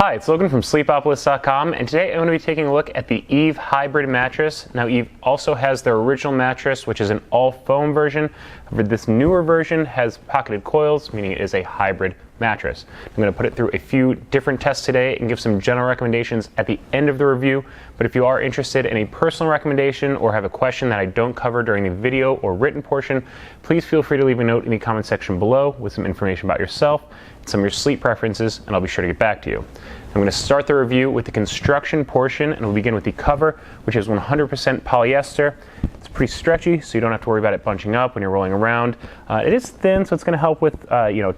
Hi, it's Logan from Sleepopolis.com, and today I'm going to be taking a look at the Eve Hybrid mattress. Now, Eve also has their original mattress, which is an all-foam version. However, this newer version has pocketed coils, meaning it is a hybrid mattress. I'm going to put it through a few different tests today and give some general recommendations at the end of the review. But if you are interested in a personal recommendation or have a question that I don't cover during the video or written portion, please feel free to leave a note in the comment section below with some information about yourself, some of your sleep preferences, and I'll be sure to get back to you. I'm going to start the review with the construction portion, and we'll begin with the cover, which is 100% polyester. It's pretty stretchy, so you don't have to worry about it bunching up when you're rolling around. It is thin, so it's going to help with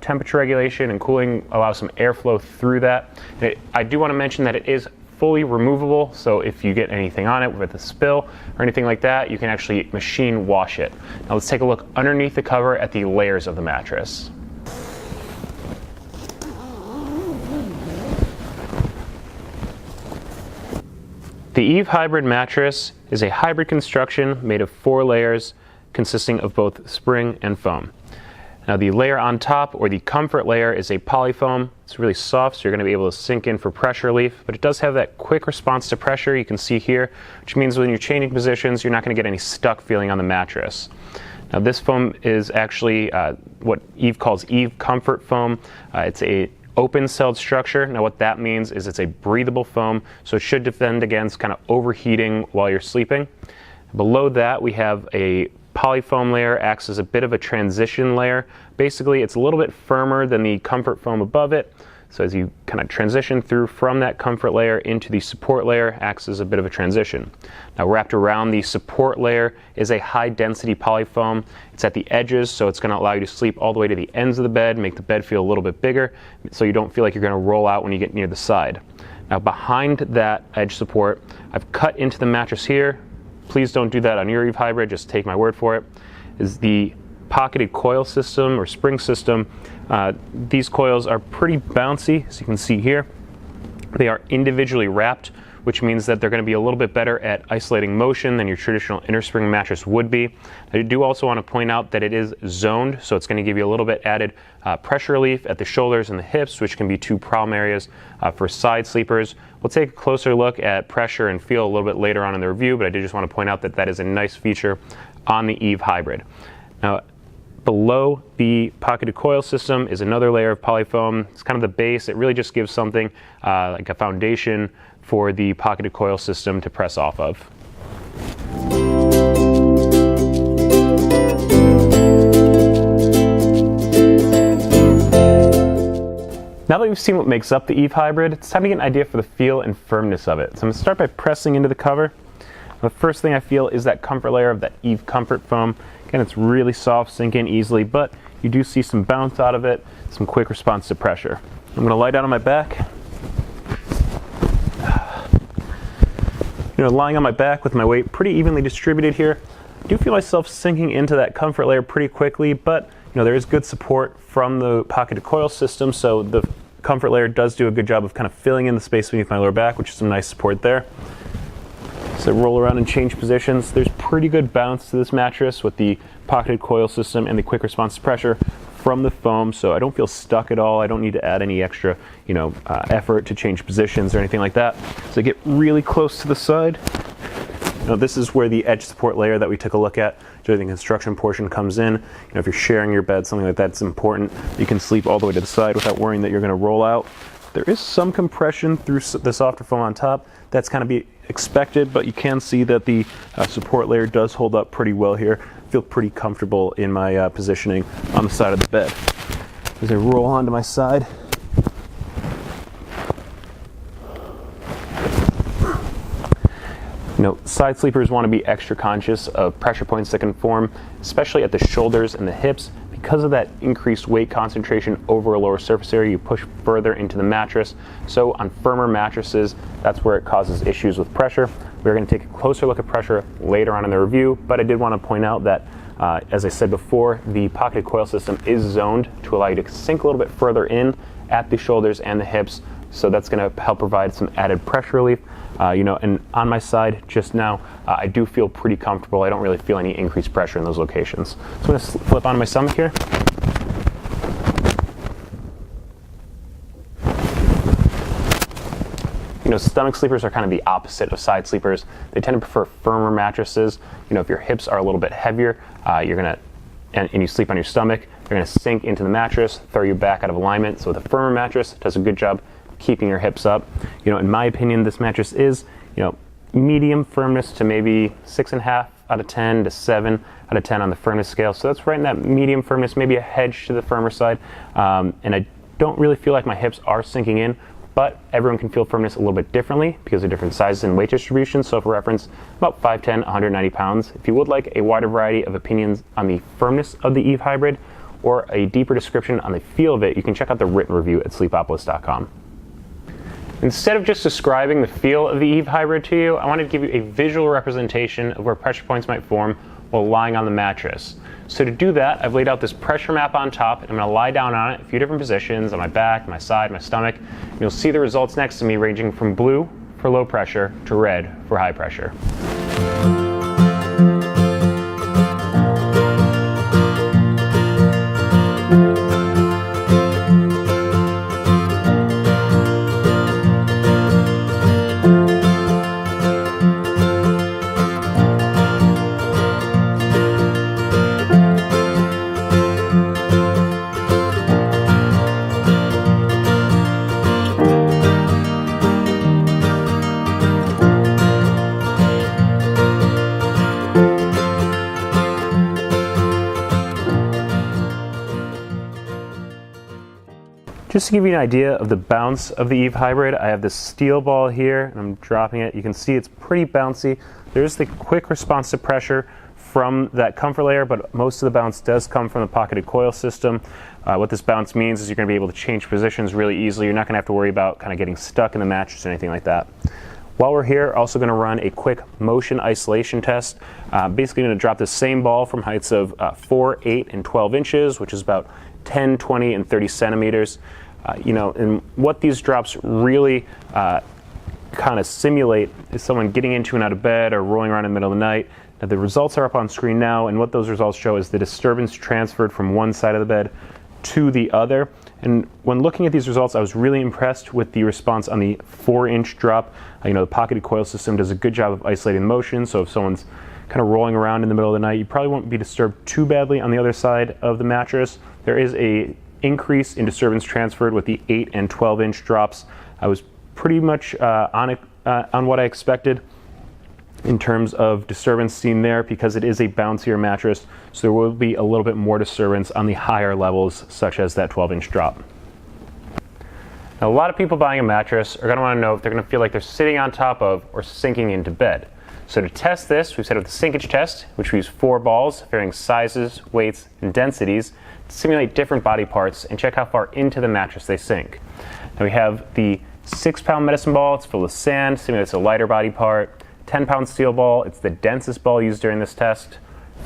temperature regulation and cooling, allow some airflow through that. I do want to mention that it is fully removable, so if you get anything on it with a spill or anything like that, you can actually machine wash it. Now let's take a look underneath the cover at the layers of the mattress. The Eve Hybrid mattress is a hybrid construction made of 4 layers consisting of both spring and foam. Now the layer on top, or the comfort layer, is a polyfoam. It's really soft, so you're going to be able to sink in for pressure relief, but it does have that quick response to pressure you can see here, which means when you're changing positions, you're not going to get any stuck feeling on the mattress. Now this foam is actually what Eve calls Eve Comfort Foam. It's a open-celled structure. Now what that means is it's a breathable foam, so it should defend against kind of overheating while you're sleeping. Below that we have a polyfoam layer, acts as a bit of a transition layer. Basically it's a little bit firmer than the comfort foam above it, so as you kind of transition through from that comfort layer into the support layer, acts as a bit of a transition. Now wrapped around the support layer is a high density polyfoam. It's at the edges, so it's going to allow you to sleep all the way to the ends of the bed, make the bed feel a little bit bigger, so you don't feel like you're going to roll out when you get near the side. Now behind that edge support, I've cut into the mattress here. Please don't do that on your Eve Hybrid, just take my word for it, is the pocketed coil system or spring system. These coils are pretty bouncy, as you can see here. They are individually wrapped, which means that they're going to be a little bit better at isolating motion than your traditional inner spring mattress would be. I do also want to point out that it is zoned, so it's going to give you a little bit added pressure relief at the shoulders and the hips, which can be 2 problem areas for side sleepers. We'll take a closer look at pressure and feel a little bit later on in the review, but I did just want to point out that that is a nice feature on the Eve Hybrid. Now, below the pocketed coil system is another layer of polyfoam. It's kind of the base. It really just gives something like a foundation for the pocketed coil system to press off of. Now that we've seen what makes up the Eve Hybrid, it's time to get an idea for the feel and firmness of it. So I'm going to start by pressing into the cover. The first thing I feel is that comfort layer of that Eve Comfort Foam. Again, it's really soft, sink in easily, but you do see some bounce out of it, some quick response to pressure. I'm going to lie down on my back. Lying on my back with my weight pretty evenly distributed here, I do feel myself sinking into that comfort layer pretty quickly, but there is good support from the pocketed coil system, so the comfort layer does do a good job of kind of filling in the space beneath my lower back, which is some nice support there. So roll around and change positions. There's pretty good bounce to this mattress with the pocketed coil system and the quick response to pressure from the foam, so I don't feel stuck at all. I don't need to add any extra effort to change positions or anything like that. So I get really close to the side. This is where the edge support layer that we took a look at during the construction portion comes in. If you're sharing your bed, something like that's important. You can sleep all the way to the side without worrying that you're going to roll out. There is some compression through the softer foam on top. That's kind of be expected, but you can see that the support layer does hold up pretty well here. I feel pretty comfortable in my positioning on the side of the bed. As I roll onto my side, side sleepers want to be extra conscious of pressure points that can form, especially at the shoulders and the hips. Because of that increased weight concentration over a lower surface area, you push further into the mattress. So on firmer mattresses, that's where it causes issues with pressure. We're going to take a closer look at pressure later on in the review, but I did want to point out that, as I said before, the pocketed coil system is zoned to allow you to sink a little bit further in at the shoulders and the hips. So that's going to help provide some added pressure relief. And on my side just now, I do feel pretty comfortable. I don't really feel any increased pressure in those locations. So I'm going to flip onto my stomach here. Stomach sleepers are kind of the opposite of side sleepers. They tend to prefer firmer mattresses. If your hips are a little bit heavier, and you sleep on your stomach, they're going to sink into the mattress, throw you back out of alignment. So with a firmer mattress, it does a good job keeping your hips up. In my opinion, this mattress is, medium firmness to maybe 6.5 out of 10 to 7 out of 10 on the firmness scale. So that's right in that medium firmness, maybe a hedge to the firmer side. And I don't really feel like my hips are sinking in, but everyone can feel firmness a little bit differently because of different sizes and weight distribution. So for reference, about 5'10", 190 pounds. If you would like a wider variety of opinions on the firmness of the Eve Hybrid or a deeper description on the feel of it, you can check out the written review at sleepopolis.com. Instead of just describing the feel of the Eve Hybrid to you, I wanted to give you a visual representation of where pressure points might form while lying on the mattress. So to do that, I've laid out this pressure map on top, and I'm going to lie down on it in a few different positions, on my back, my side, my stomach. You'll see the results next to me ranging from blue for low pressure to red for high pressure. Just to give you an idea of the bounce of the Eve Hybrid, I have this steel ball here, and I'm dropping it. You can see it's pretty bouncy. There's the quick response to pressure from that comfort layer, but most of the bounce does come from the pocketed coil system. What this bounce means is you're going to be able to change positions really easily. You're not going to have to worry about kind of getting stuck in the mattress or anything like that. While we're here, also going to run a quick motion isolation test. Basically going to drop the same ball from heights of 4, 8, and 12 inches, which is about 10, 20, and 30 centimeters. And what these drops really kind of simulate is someone getting into and out of bed or rolling around in the middle of the night. Now, the results are up on screen now, and what those results show is the disturbance transferred from one side of the bed to the other. And when looking at these results, I was really impressed with the response on the 4-inch drop. The pocketed coil system does a good job of isolating motion, so if someone's kind of rolling around in the middle of the night, you probably won't be disturbed too badly on the other side of the mattress. There is a increase in disturbance transferred with the 8 and 12-inch drops. I was pretty much on what I expected in terms of disturbance seen there, because it is a bouncier mattress, so there will be a little bit more disturbance on the higher levels, such as that 12-inch drop. Now, a lot of people buying a mattress are going to want to know if they're going to feel like they're sitting on top of or sinking into bed. So to test this, we've set up the Sinkage test, which we use 4 balls, varying sizes, weights, and densities, to simulate different body parts and check how far into the mattress they sink. Now we have the 6-pound medicine ball. It's filled with sand, simulates a lighter body part. 10-pound steel ball, it's the densest ball used during this test.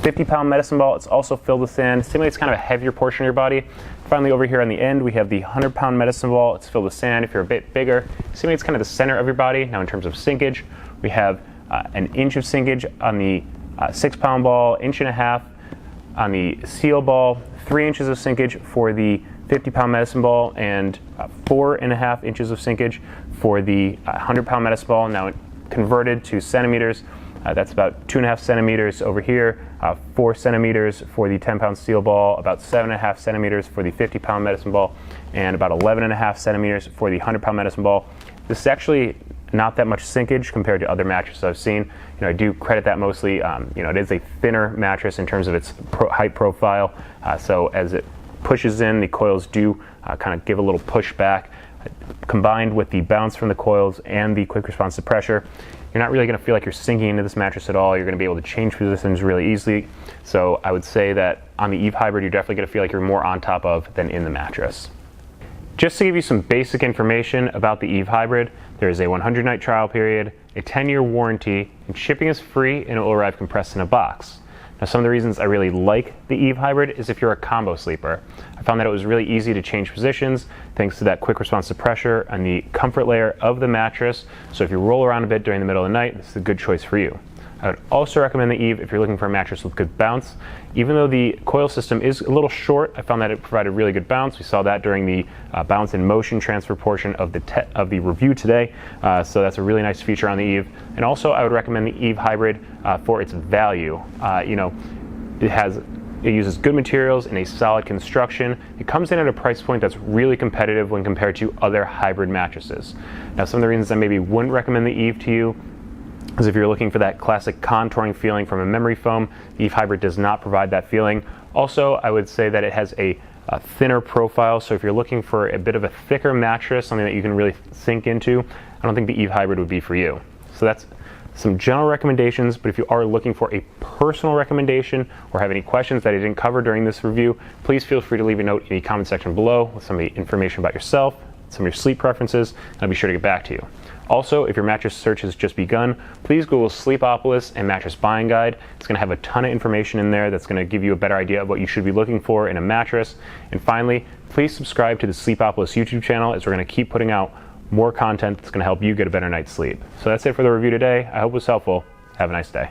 50-pound medicine ball, it's also filled with sand, simulates kind of a heavier portion of your body. Finally, over here on the end, we have the 100-pound medicine ball. It's filled with sand. If you're a bit bigger, simulates kind of the center of your body. Now, in terms of sinkage, we have an inch of sinkage on the 6-pound ball, 1.5 inches on the steel ball, 3 inches of sinkage for the 50-pound medicine ball, and 4.5 inches of sinkage for the 100-pound medicine ball. Now, converted to centimeters, that's about 2.5 centimeters over here, 4 centimeters for the 10-pound steel ball, about 7.5 centimeters for the 50-pound medicine ball, and about 11.5 centimeters for the 100-pound medicine ball. This is actually not that much sinkage compared to other mattresses I've seen. I do credit that mostly. It is a thinner mattress in terms of its height profile, so as it pushes in, the coils do kind of give a little push back. Combined with the bounce from the coils and the quick response to pressure, you're not really going to feel like you're sinking into this mattress at all. You're going to be able to change positions really easily. So I would say that on the Eve Hybrid, you're definitely going to feel like you're more on top of than in the mattress. Just to give you some basic information about the Eve Hybrid, there is a 100-night trial period, a 10-year warranty, and shipping is free, and it will arrive compressed in a box. Now, some of the reasons I really like the Eve Hybrid is if you're a combo sleeper. I found that it was really easy to change positions thanks to that quick response to pressure and the comfort layer of the mattress. So if you roll around a bit during the middle of the night, this is a good choice for you. I I would also recommend the Eve if you're looking for a mattress with good bounce. Even though the coil system is a little short, I found that it provided really good bounce. We saw that during the balance in motion transfer portion of the review today. So that's a really nice feature on the Eve. And also I would recommend the Eve Hybrid for its value. It uses good materials and a solid construction. It comes in at a price point that's really competitive when compared to other hybrid mattresses. Now, some of the reasons I maybe wouldn't recommend the Eve to you is if you're looking for that classic contouring feeling from a memory foam, the Eve Hybrid does not provide that feeling. Also, I would say that it has a thinner profile, so if you're looking for a bit of a thicker mattress, something that you can really sink into, I don't think the Eve Hybrid would be for you. So that's some general recommendations, but if you are looking for a personal recommendation or have any questions that I didn't cover during this review, please feel free to leave a note in the comment section below with some of the information about yourself, some of your sleep preferences, and I'll be sure to get back to you. Also, if your mattress search has just begun, please Google Sleepopolis and Mattress Buying Guide. It's going to have a ton of information in there that's going to give you a better idea of what you should be looking for in a mattress. And finally, please subscribe to the Sleepopolis YouTube channel, as we're going to keep putting out more content that's going to help you get a better night's sleep. So that's it for the review today. I hope it was helpful. Have a nice day.